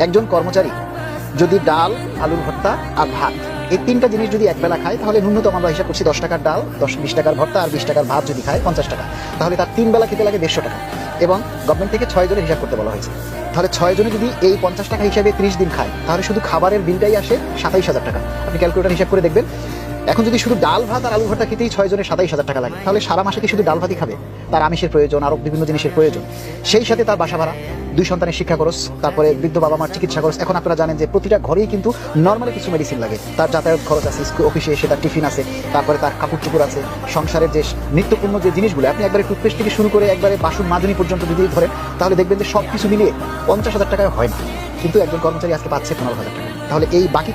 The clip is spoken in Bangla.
একজন কর্মচারী যদি ডাল, আলুর ভর্তা আর ভাত এই তিনটা জিনিস যদি একবেলা খায়, তাহলে ন্যূনতম আমরা হিসাব করছি 10 টাকার ডাল, 20 টাকার ভর্তা আর 20 টাকার ভাত যদি খায় 50 টাকা, তাহলে তার 3 বেলা খেতে লাগে 150 টাকা। এবং গভর্নমেন্ট থেকে 6 জনের হিসাব করতে বলা হয়েছে। তাহলে 6 জনে যদি এই 50 টাকা হিসাবে 30 দিন খায়, তাহলে শুধু খাবারের বিলটাই আসে 27,000 টাকা। আপনি ক্যালকুলেটর হিসাব করে দেখবেন। এখন যদি শুধু ডাল ভাত আর আলু ভর্তা খেতেই 6 জনের 27,000 টাকা লাগে, তাহলে সারা মাসে কি শুধু ডাল ভাতই খাবে? তার আমিষের প্রয়োজন, আরো বিভিন্ন জিনিসের প্রয়োজন, সেই সাথে তার বাসা ভাড়া, 2 সন্তানের শিক্ষা খরচ, তারপরে বৃদ্ধ বাবা মার চিকিৎসা খরচ। এখন আপনারা জানেন যে প্রতিটা ঘরেই কিন্তু নর্মালি কিছু মেডিসিন লাগে। তার যাতায়াত খরচ আছে, অফিসে এসে তার টিফিন আছে, তারপরে তার কাপড় চোপড় আছে, সংসারের যে নিত্যপূর্ণ যে জিনিসগুলো, আপনি একবারে টুথপেস্ট থেকে শুরু করে একবারে বাসন মাজনি পর্যন্ত যদি ধরেন, তাহলে দেখবেন যে সব কিছু মিলিয়ে 50,000 টাকায় হয় না। কিন্তু একজন কর্মচারী আজকে পাচ্ছে 15,000 টাকা। তাহলে এই বাকি